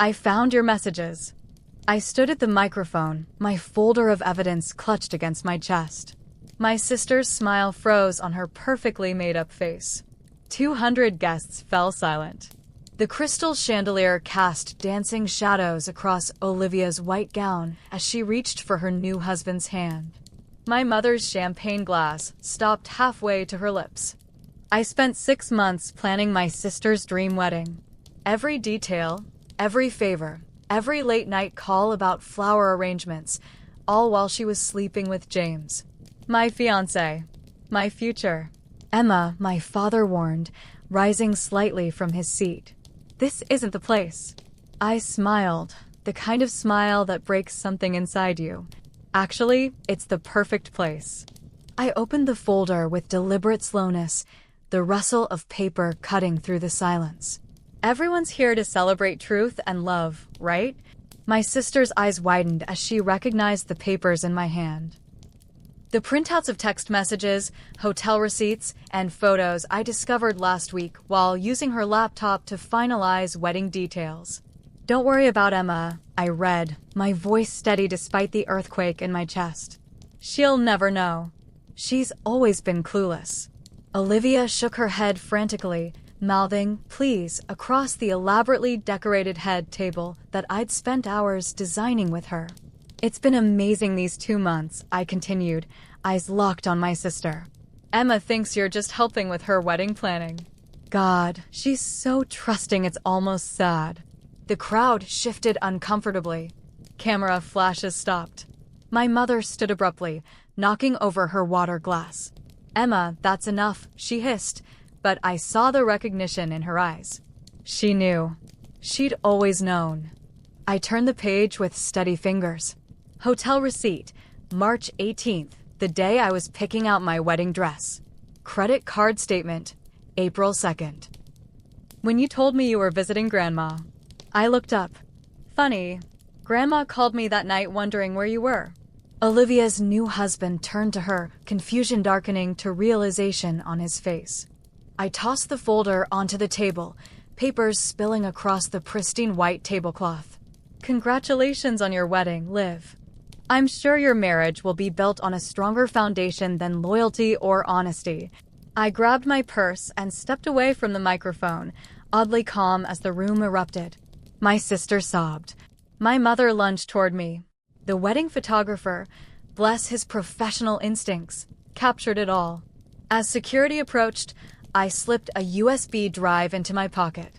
I found your messages. I stood at the microphone, my folder of evidence clutched against my chest. My sister's smile froze on her perfectly made-up face. 200 guests fell silent. The crystal chandelier cast dancing shadows across Olivia's white gown as she reached for her new husband's hand. My mother's champagne glass stopped halfway to her lips. I spent 6 months planning my sister's dream wedding. Every detail, every favor, every late-night call about flower arrangements, all while she was sleeping with James. My fiancé. My future. Emma, my father warned, rising slightly from his seat. This isn't the place. I smiled, the kind of smile that breaks something inside you. Actually, it's the perfect place. I opened the folder with deliberate slowness, the rustle of paper cutting through the silence. Everyone's here to celebrate truth and love, right? My sister's eyes widened as she recognized the papers in my hand. The printouts of text messages, hotel receipts, and photos I discovered last week while using her laptop to finalize wedding details. Don't worry about Emma, I read, my voice steady despite the earthquake in my chest. She'll never know. She's always been clueless. Olivia shook her head frantically, mouthing, please, across the elaborately decorated head table that I'd spent hours designing with her. It's been amazing these 2 months, I continued, eyes locked on my sister. Emma thinks you're just helping with her wedding planning. God, she's so trusting it's almost sad. The crowd shifted uncomfortably. Camera flashes stopped. My mother stood abruptly, knocking over her water glass. Emma, that's enough, she hissed, but I saw the recognition in her eyes. She knew. She'd always known. I turned the page with steady fingers. Hotel receipt, March 18th, the day I was picking out my wedding dress. Credit card statement, April 2nd. When you told me you were visiting Grandma, I looked up. Funny, Grandma called me that night wondering where you were. Olivia's new husband turned to her, confusion darkening to realization on his face. I tossed the folder onto the table, papers spilling across the pristine white tablecloth. Congratulations on your wedding, Liv. I'm sure your marriage will be built on a stronger foundation than loyalty or honesty. I grabbed my purse and stepped away from the microphone, oddly calm as the room erupted. My sister sobbed. My mother lunged toward me. The wedding photographer, bless his professional instincts, captured it all. As security approached, I slipped a USB drive into my pocket.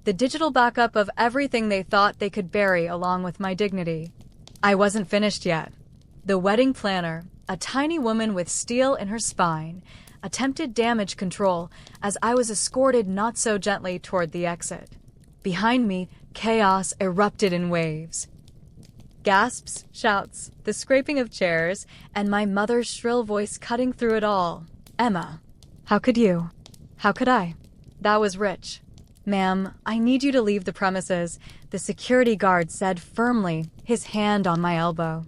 The digital backup of everything they thought they could bury along with my dignity. I wasn't finished yet. The wedding planner, a tiny woman with steel in her spine, attempted damage control as I was escorted not so gently toward the exit. Behind me, chaos erupted in waves. Gasps, shouts, the scraping of chairs, and my mother's shrill voice cutting through it all. Emma, how could you? How could I? That was Rich. Ma'am, I need you to leave the premises, the security guard said firmly, his hand on my elbow.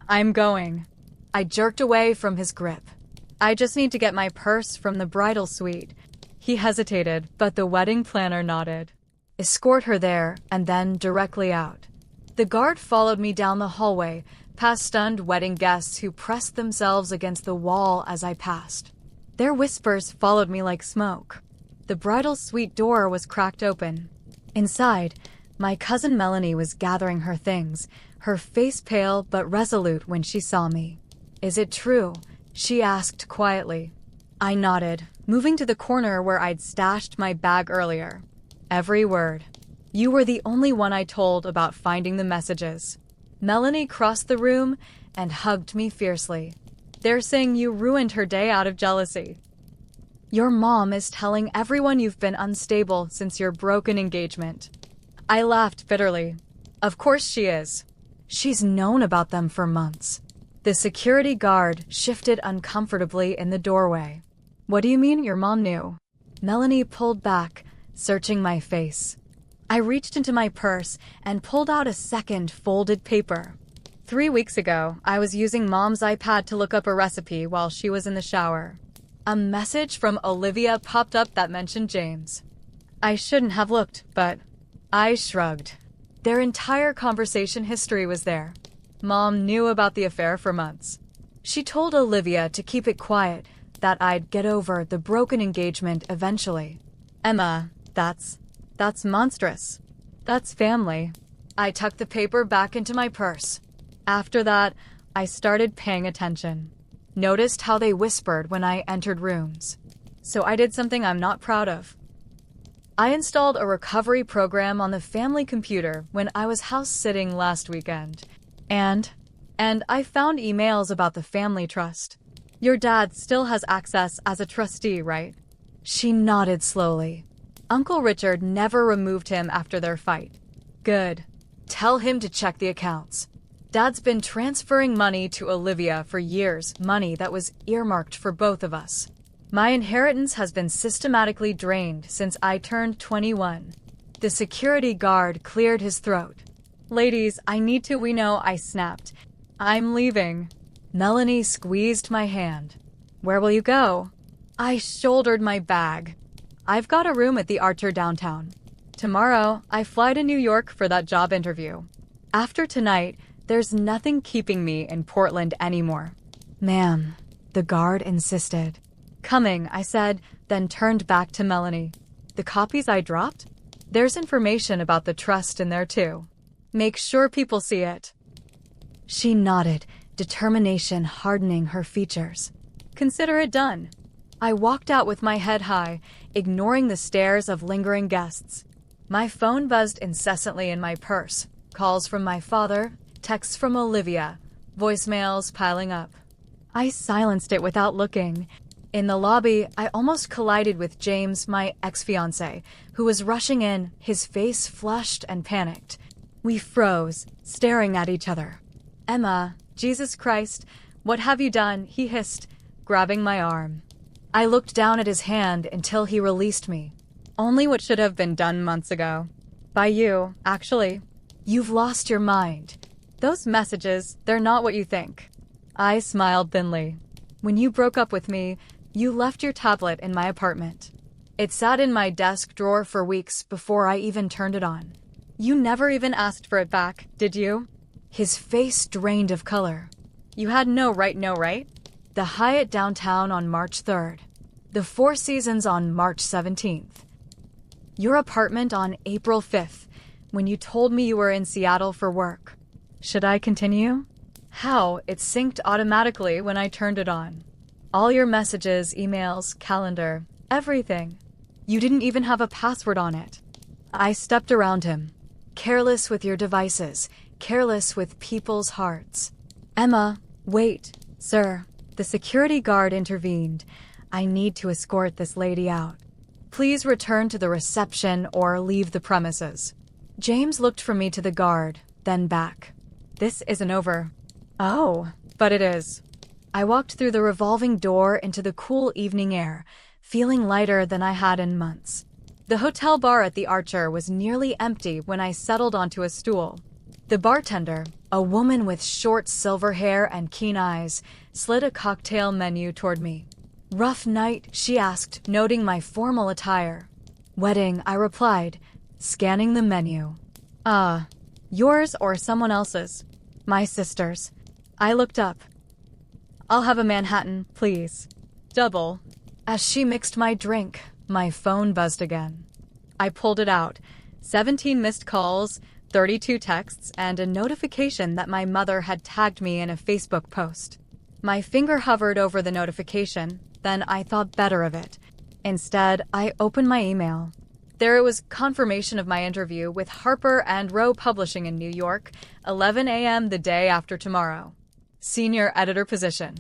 I'm going. I jerked away from his grip. I just need to get my purse from the bridal suite. He hesitated, but the wedding planner nodded. Escort her there, and then directly out. The guard followed me down the hallway, past stunned wedding guests who pressed themselves against the wall as I passed. Their whispers followed me like smoke. The bridal suite door was cracked open. Inside, my cousin Melanie was gathering her things, her face pale but resolute when she saw me. Is it true? She asked quietly. I nodded, moving to the corner where I'd stashed my bag earlier. Every word. You were the only one I told about finding the messages. Melanie crossed the room and hugged me fiercely. They're saying you ruined her day out of jealousy. Your mom is telling everyone you've been unstable since your broken engagement. I laughed bitterly. Of course she is. She's known about them for months. The security guard shifted uncomfortably in the doorway. What do you mean your mom knew? Melanie pulled back, searching my face. I reached into my purse and pulled out a second folded paper. 3 weeks ago, I was using Mom's iPad to look up a recipe while she was in the shower. A message from Olivia popped up that mentioned James. I shouldn't have looked, but I shrugged. Their entire conversation history was there. Mom knew about the affair for months. She told Olivia to keep it quiet, that I'd get over the broken engagement eventually. Emma, that's monstrous. That's family. I tucked the paper back into my purse. After that, I started paying attention. Noticed how they whispered when I entered rooms. So I did something I'm not proud of. I installed a recovery program on the family computer when I was house-sitting last weekend. And I found emails about the family trust. Your dad still has access as a trustee, right? She nodded slowly. Uncle Richard never removed him after their fight. Good. Tell him to check the accounts. Dad's been transferring money to Olivia for years, money that was earmarked for both of us. My inheritance has been systematically drained since I turned 21. The security guard cleared his throat. Ladies, we know, I snapped. I'm leaving. Melanie squeezed my hand. Where will you go? I shouldered my bag. I've got a room at the Archer downtown. Tomorrow, I fly to New York for that job interview. After tonight, there's nothing keeping me in Portland anymore. Ma'am, the guard insisted. Coming, I said, then turned back to Melanie. The copies I dropped? There's information about the trust in there too. Make sure people see it. She nodded, determination hardening her features. Consider it done. I walked out with my head high, ignoring the stares of lingering guests. My phone buzzed incessantly in my purse. Calls from my father, texts from Olivia, voicemails piling up. I silenced it without looking. In the lobby, I almost collided with James, my ex-fiancé, who was rushing in, his face flushed and panicked. We froze, staring at each other. Emma, Jesus Christ, what have you done? He hissed, grabbing my arm. I looked down at his hand until he released me. Only what should have been done months ago. By you, actually. You've lost your mind. Those messages, they're not what you think. I smiled thinly. When you broke up with me, you left your tablet in my apartment. It sat in my desk drawer for weeks before I even turned it on. You never even asked for it back, did you? His face drained of color. You had no right? The Hyatt downtown on March 3rd. The Four Seasons on March 17th. Your apartment on April 5th, when you told me you were in Seattle for work. Should I continue? How? It synced automatically when I turned it on. All your messages, emails, calendar, everything. You didn't even have a password on it. I stepped around him. Careless with your devices, careless with people's hearts. Emma, wait, sir. The security guard intervened. I need to escort this lady out. Please return to the reception or leave the premises. James looked from me to the guard, then back. This isn't over. Oh, but it is. I walked through the revolving door into the cool evening air, feeling lighter than I had in months. The hotel bar at the Archer was nearly empty when I settled onto a stool. The bartender, a woman with short silver hair and keen eyes, slid a cocktail menu toward me. Rough night, she asked, noting my formal attire. Wedding, I replied, scanning the menu. Yours or someone else's? My sister's. I looked up. I'll have a Manhattan, please. Double. As she mixed my drink, my phone buzzed again. I pulled it out. 17 missed calls, 32 texts, and a notification that my mother had tagged me in a Facebook post. My finger hovered over the notification, then I thought better of it. Instead, I opened my email. There it was, confirmation of my interview with Harper and Row Publishing in New York, 11 a.m. the day after tomorrow. Senior editor position.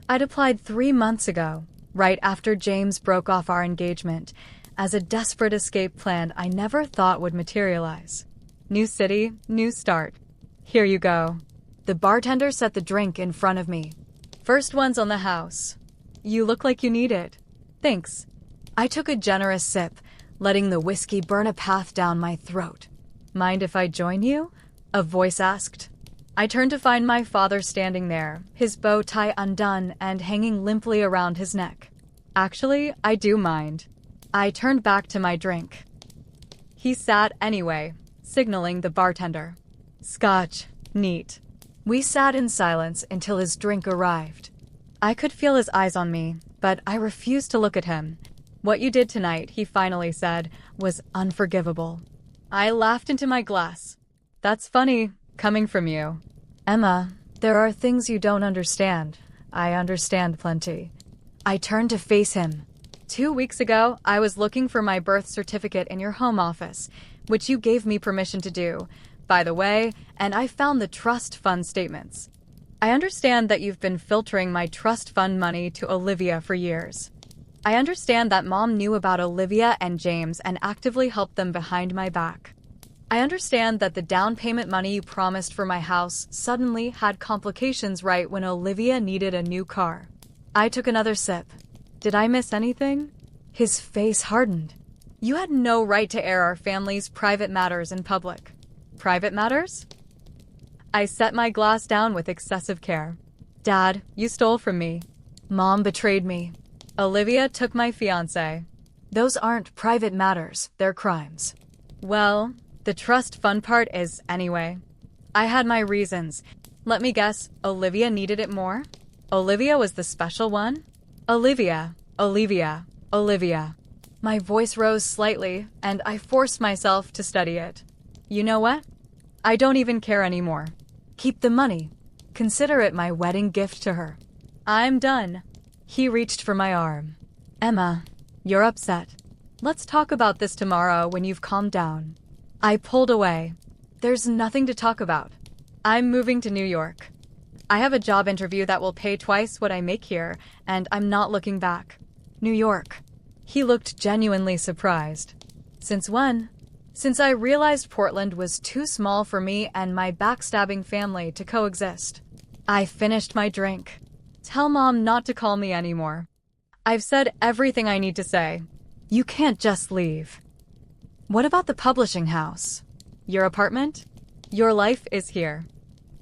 I'd applied 3 months ago, right after James broke off our engagement, as a desperate escape plan I never thought would materialize. New city, new start. Here you go. The bartender set the drink in front of me. First one's on the house. You look like you need it. Thanks. I took a generous sip, letting the whiskey burn a path down my throat. Mind if I join you? A voice asked. I turned to find my father standing there, his bow tie undone and hanging limply around his neck. Actually, I do mind. I turned back to my drink. He sat anyway, signaling the bartender. Scotch. Neat. We sat in silence until his drink arrived. I could feel his eyes on me, but I refused to look at him. What you did tonight, he finally said, was unforgivable. I laughed into my glass. That's funny, coming from you. Emma, there are things you don't understand. I understand plenty. I turned to face him. 2 weeks ago, I was looking for my birth certificate in your home office, which you gave me permission to do, by the way, and I found the trust fund statements. I understand that you've been filtering my trust fund money to Olivia for years. I understand that Mom knew about Olivia and James and actively helped them behind my back. I understand that the down payment money you promised for my house suddenly had complications right when Olivia needed a new car. I took another sip. Did I miss anything? His face hardened. You had no right to air our family's private matters in public. Private matters? I set my glass down with excessive care. Dad, you stole from me. Mom betrayed me. Olivia took my fiancé. Those aren't private matters, they're crimes. Well, the trust fund part is anyway. I had my reasons. Let me guess, Olivia needed it more? Olivia was the special one? Olivia. My voice rose slightly, and I forced myself to study it. You know what? I don't even care anymore. Keep the money. Consider it my wedding gift to her. I'm done. He reached for my arm. Emma, you're upset. Let's talk about this tomorrow when you've calmed down. I pulled away. There's nothing to talk about. I'm moving to New York. I have a job interview that will pay twice what I make here, and I'm not looking back. New York. He looked genuinely surprised. Since when? Since I realized Portland was too small for me and my backstabbing family to coexist. I finished my drink. Tell Mom not to call me anymore. I've said everything I need to say. You can't just leave. What about the publishing house? Your apartment? Your life is here.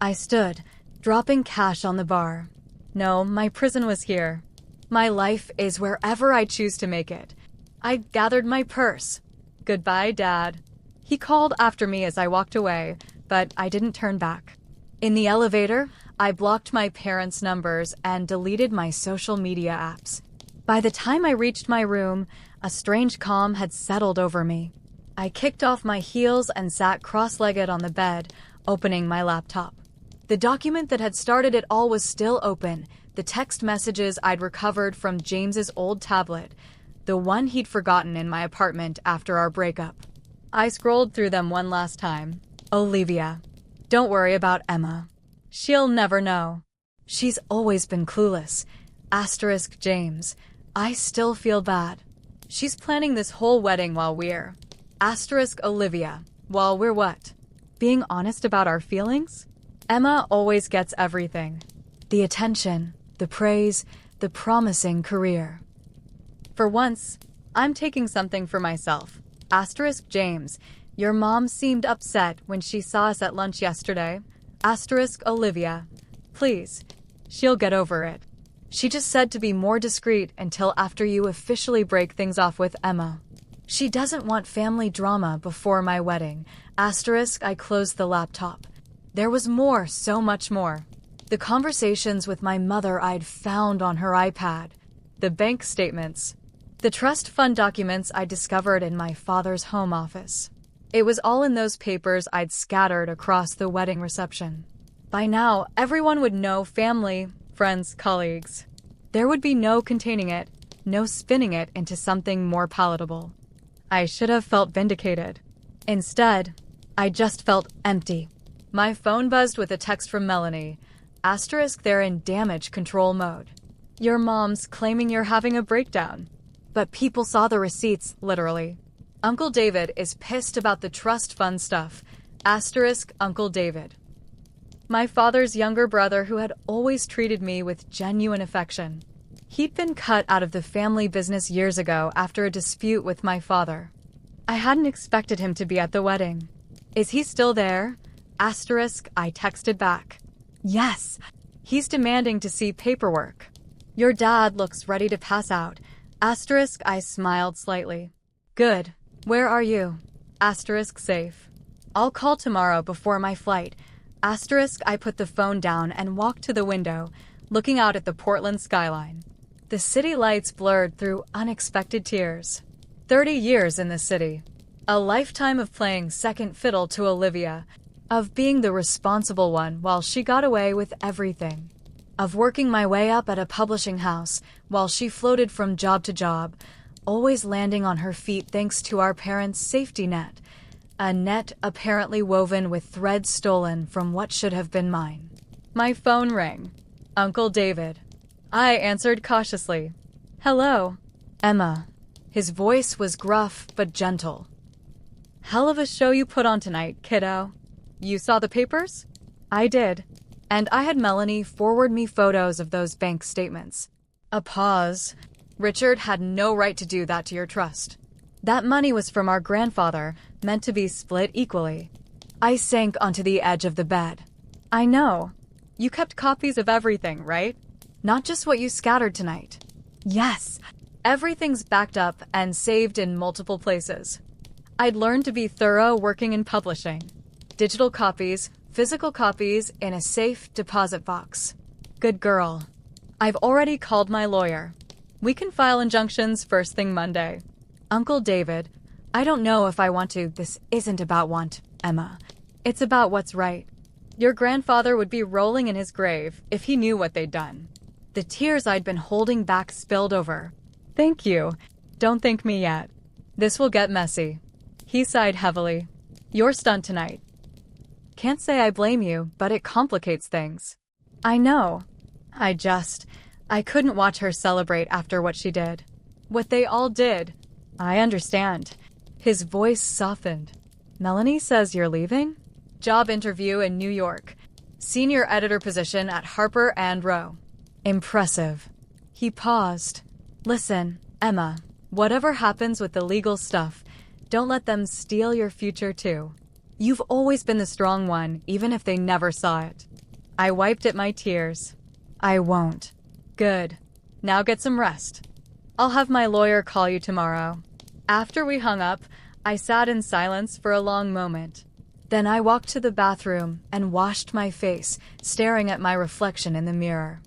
I stood, dropping cash on the bar. No, my prison was here. My life is wherever I choose to make it. I gathered my purse. Goodbye, Dad. He called after me as I walked away, but I didn't turn back. In the elevator, I blocked my parents' numbers and deleted my social media apps. By the time I reached my room, a strange calm had settled over me. I kicked off my heels and sat cross-legged on the bed, opening my laptop. The document that had started it all was still open, the text messages I'd recovered from James's old tablet, the one he'd forgotten in my apartment after our breakup. I scrolled through them one last time. Olivia. Don't worry about Emma. She'll never know. She's always been clueless. Asterisk James. I still feel bad. She's planning this whole wedding while we're... Asterisk Olivia. While we're what? Being honest about our feelings? Emma always gets everything. The attention, the praise, the promising career. For once, I'm taking something for myself. Asterisk James. Your mom seemed upset when she saw us at lunch yesterday. Asterisk Olivia. Please. She'll get over it. She just said to be more discreet until after you officially break things off with Emma. She doesn't want family drama before my wedding. Asterisk, I closed the laptop. There was more, so much more. The conversations with my mother I'd found on her iPad. The bank statements. The trust fund documents I discovered in my father's home office. It was all in those papers I'd scattered across the wedding reception. By now, everyone would know, family, friends, colleagues. There would be no containing it, no spinning it into something more palatable. I should have felt vindicated. Instead, I just felt empty. My phone buzzed with a text from Melanie. Asterisk, they're in damage control mode. Your mom's claiming you're having a breakdown. But people saw the receipts, literally. Uncle David is pissed about the trust fund stuff. Asterisk Uncle David. My father's younger brother who had always treated me with genuine affection. He'd been cut out of the family business years ago after a dispute with my father. I hadn't expected him to be at the wedding. Is he still there? Asterisk, I texted back. Yes. He's demanding to see paperwork. Your dad looks ready to pass out. Asterisk, I smiled slightly. Good. Where are you? Asterisk, safe. I'll call tomorrow before my flight. Asterisk, I put the phone down and walked to the window, looking out at the Portland skyline. The city lights blurred through unexpected tears. 30 years in the city. A lifetime of playing second fiddle to Olivia, of being the responsible one while she got away with everything, of working my way up at a publishing house while she floated from job to job, always landing on her feet thanks to our parents' safety net, a net apparently woven with thread stolen from what should have been mine. My phone rang. Uncle David. I answered cautiously. Hello, Emma. His voice was gruff but gentle. Hell of a show you put on tonight, kiddo. You saw the papers? I did. And I had Melanie forward me photos of those bank statements. A pause. Richard had no right to do that to your trust. That money was from our grandfather, meant to be split equally. I sank onto the edge of the bed. I know. You kept copies of everything, right? Not just what you scattered tonight. Yes. Everything's backed up and saved in multiple places. I'd learned to be thorough working in publishing. Digital copies, physical copies in a safe deposit box. Good girl. I've already called my lawyer. We can file injunctions first thing Monday. Uncle David, I don't know if I want to. This isn't about want, Emma. It's about what's right. Your grandfather would be rolling in his grave if he knew what they'd done. The tears I'd been holding back spilled over. Thank you. Don't thank me yet. This will get messy. He sighed heavily. Your stunt tonight. Can't say I blame you, but it complicates things. I know. I couldn't watch her celebrate after what she did. What they all did. I understand. His voice softened. Melanie says you're leaving? Job interview in New York. Senior editor position at Harper & Row. Impressive. He paused. Listen, Emma, whatever happens with the legal stuff, don't let them steal your future too. You've always been the strong one, even if they never saw it. I wiped at my tears. I won't. Good. Now get some rest. I'll have my lawyer call you tomorrow. After we hung up, I sat in silence for a long moment. Then I walked to the bathroom and washed my face, staring at my reflection in the mirror.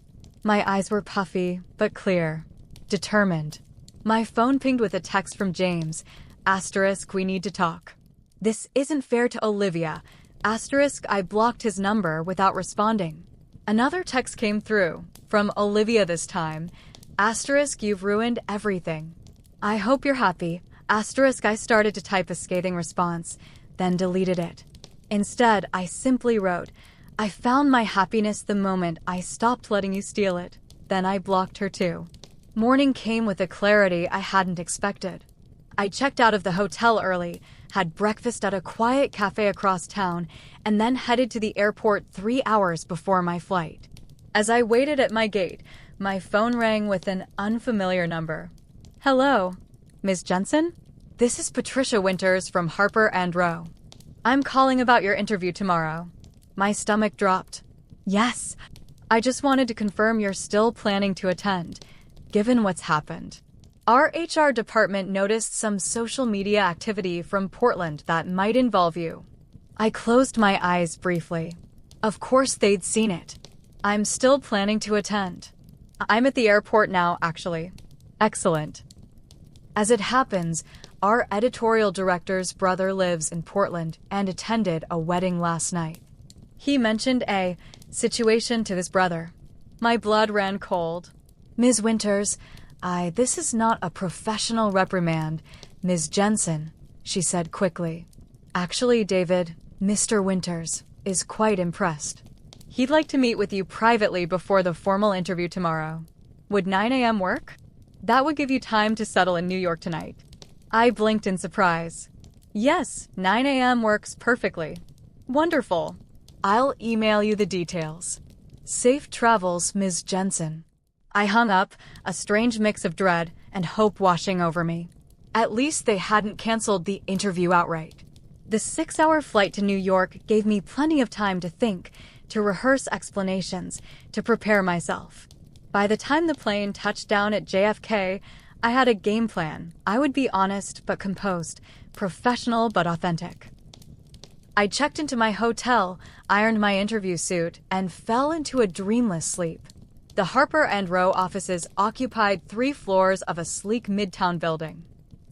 My eyes were puffy, but clear. Determined. My phone pinged with a text from James. Asterisk, we need to talk. This isn't fair to Olivia. Asterisk, I blocked his number without responding. Another text came through, from Olivia this time. Asterisk, you've ruined everything. I hope you're happy. Asterisk, I started to type a scathing response, then deleted it. Instead, I simply wrote, I found my happiness the moment I stopped letting you steal it. Then I blocked her too. Morning came with a clarity I hadn't expected. I checked out of the hotel early, had breakfast at a quiet cafe across town, and then headed to the airport 3 hours before my flight. As I waited at my gate, my phone rang with an unfamiliar number. Hello, Ms. Jensen? This is Patricia Winters from Harper & Row. I'm calling about your interview tomorrow. My stomach dropped. Yes, I just wanted to confirm you're still planning to attend, given what's happened. Our HR department noticed some social media activity from Portland that might involve you. I closed my eyes briefly. Of course they'd seen it. I'm still planning to attend. I'm at the airport now, actually. Excellent. As it happens, our editorial director's brother lives in Portland and attended a wedding last night. He mentioned a situation to his brother. My blood ran cold. Ms. Winters, this is not a professional reprimand, Ms. Jensen, she said quickly. Actually, David, Mr. Winters is quite impressed. He'd like to meet with you privately before the formal interview tomorrow. Would 9 a.m. work? That would give you time to settle in New York tonight. I blinked in surprise. Yes, 9 a.m. works perfectly. Wonderful. I'll email you the details. Safe travels, Ms. Jensen. I hung up, a strange mix of dread and hope washing over me. At least they hadn't canceled the interview outright. The 6-hour flight to New York gave me plenty of time to think, to rehearse explanations, to prepare myself. By the time the plane touched down at JFK, I had a game plan. I would be honest but composed, professional but authentic. I checked into my hotel, ironed my interview suit, and fell into a dreamless sleep. The Harper & Row offices occupied 3 floors of a sleek midtown building.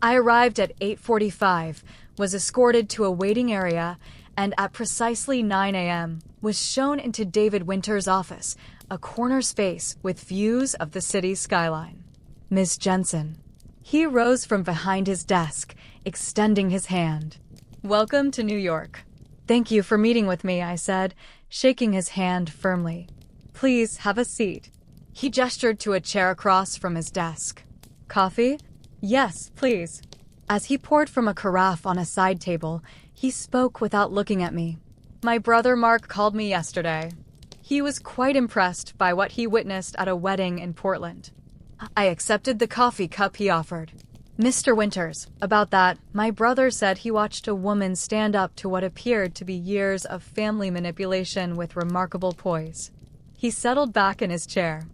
I arrived at 8:45, was escorted to a waiting area, and at precisely 9 a.m. was shown into David Winter's office, a corner space with views of the city's skyline. Miss Jensen. He rose from behind his desk, extending his hand. Welcome to New York. Thank you for meeting with me, I said, shaking his hand firmly. Please have a seat. He gestured to a chair across from his desk. Coffee? Yes, please. As he poured from a carafe on a side table, he spoke without looking at me. My brother Mark called me yesterday. He was quite impressed by what he witnessed at a wedding in Portland. I accepted the coffee cup he offered. Mr. Winters, about that, my brother said he watched a woman stand up to what appeared to be years of family manipulation with remarkable poise. He settled back in his chair.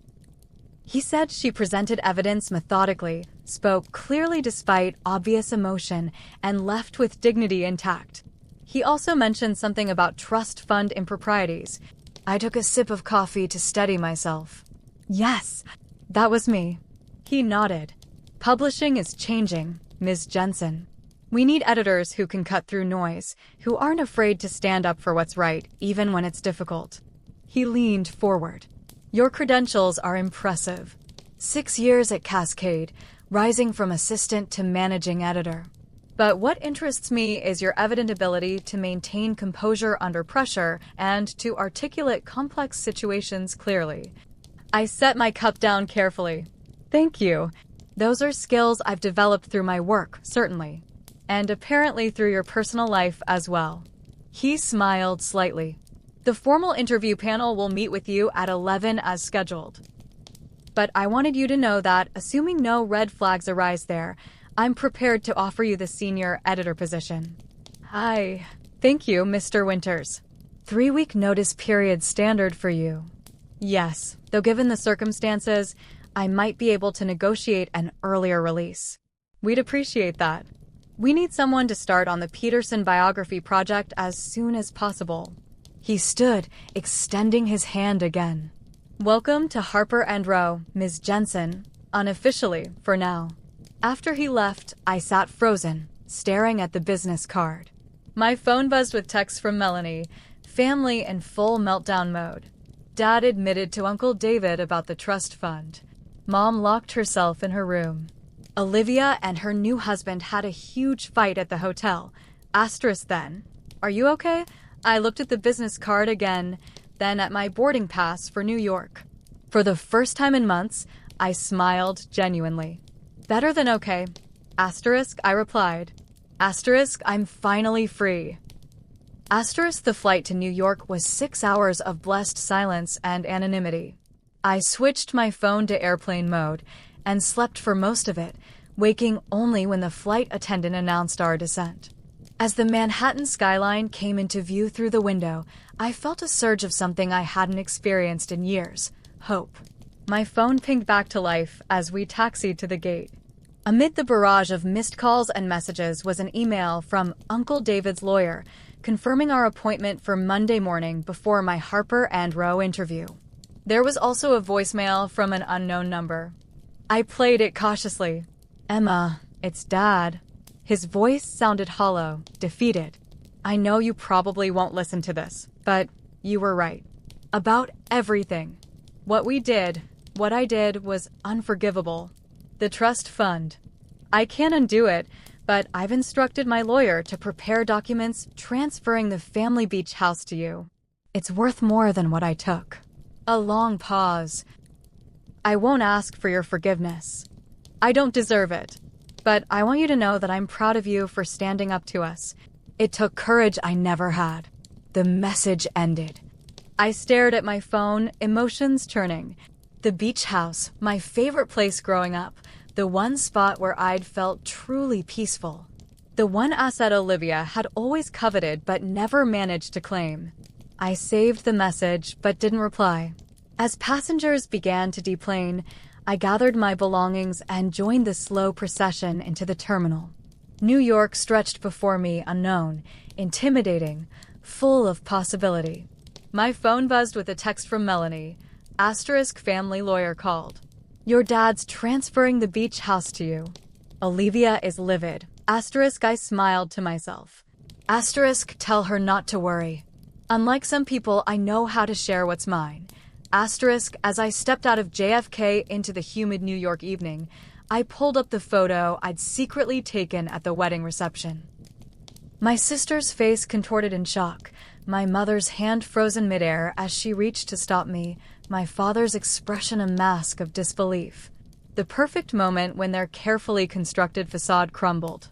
He said she presented evidence methodically, spoke clearly despite obvious emotion, and left with dignity intact. He also mentioned something about trust fund improprieties. I took a sip of coffee to steady myself. Yes, that was me. He nodded. Publishing is changing, Ms. Jensen. We need editors who can cut through noise, who aren't afraid to stand up for what's right, even when it's difficult. He leaned forward. Your credentials are impressive. 6 years at Cascade, rising from assistant to managing editor. But what interests me is your evident ability to maintain composure under pressure and to articulate complex situations clearly. I set my cup down carefully. Thank you. Those are skills I've developed through my work, certainly. And apparently through your personal life as well. He smiled slightly. The formal interview panel will meet with you at 11 as scheduled. But I wanted you to know that, assuming no red flags arise there, I'm prepared to offer you the senior editor position. Thank you, Mr. Winters. 3-week notice period standard for you. Yes, though given the circumstances, I might be able to negotiate an earlier release. We'd appreciate that. We need someone to start on the Peterson biography project as soon as possible. He stood, extending his hand again. Welcome to Harper & Row, Ms. Jensen, unofficially for now. After he left, I sat frozen, staring at the business card. My phone buzzed with texts from Melanie, family in full meltdown mode. Dad admitted to Uncle David about the trust fund. Mom locked herself in her room. Olivia and her new husband had a huge fight at the hotel. Asterisk then. Are you okay? I looked at the business card again, then at my boarding pass for New York. For the first time in months, I smiled genuinely. Better than okay. Asterisk, I replied. Asterisk, I'm finally free. Asterisk, the flight to New York was 6 hours of blessed silence and anonymity. I switched my phone to airplane mode and slept for most of it, waking only when the flight attendant announced our descent. As the Manhattan skyline came into view through the window, I felt a surge of something I hadn't experienced in years: hope. My phone pinged back to life as we taxied to the gate. Amid the barrage of missed calls and messages was an email from Uncle David's lawyer, confirming our appointment for Monday morning before my Harper & Row interview. There was also a voicemail from an unknown number. I played it cautiously. Emma, it's Dad. His voice sounded hollow, defeated. I know you probably won't listen to this, but you were right. About everything. What I did was unforgivable. The trust fund. I can't undo it, but I've instructed my lawyer to prepare documents transferring the family beach house to you. It's worth more than what I took. A long pause. I won't ask for your forgiveness. I don't deserve it. But I want you to know that I'm proud of you for standing up to us. It took courage I never had. The message ended. I stared at my phone, emotions churning. The beach house, my favorite place growing up. The one spot where I'd felt truly peaceful. The one asset Olivia had always coveted but never managed to claim. I saved the message but didn't reply. As passengers began to deplane, I gathered my belongings and joined the slow procession into the terminal. New York stretched before me, unknown, intimidating, full of possibility. My phone buzzed with a text from Melanie. Asterisk family lawyer called. Your dad's transferring the beach house to you. Olivia is livid. Asterisk I smiled to myself. Asterisk tell her not to worry. Unlike some people, I know how to share what's mine. Asterisk as I stepped out of JFK into the humid New York evening, I pulled up the photo I'd secretly taken at the wedding reception. My sister's face contorted in shock, my mother's hand frozen midair as she reached to stop me, my father's expression a mask of disbelief. The perfect moment when their carefully constructed facade crumbled.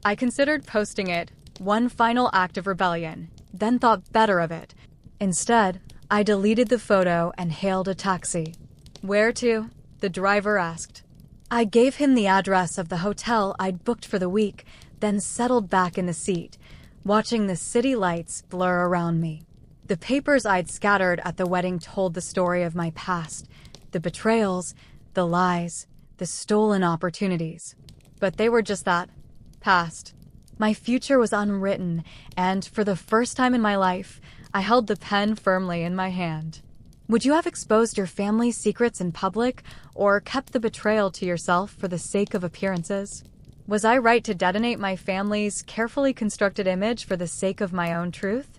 I considered posting it, one final act of rebellion, then thought better of it. Instead, I deleted the photo and hailed a taxi. Where to? The driver asked. I gave him the address of the hotel I'd booked for the week, then settled back in the seat, watching the city lights blur around me. The papers I'd scattered at the wedding told the story of my past, the betrayals, the lies, the stolen opportunities. But they were just that, past. My future was unwritten, and for the first time in my life, I held the pen firmly in my hand. Would you have exposed your family's secrets in public, or kept the betrayal to yourself for the sake of appearances? Was I right to detonate my family's carefully constructed image for the sake of my own truth?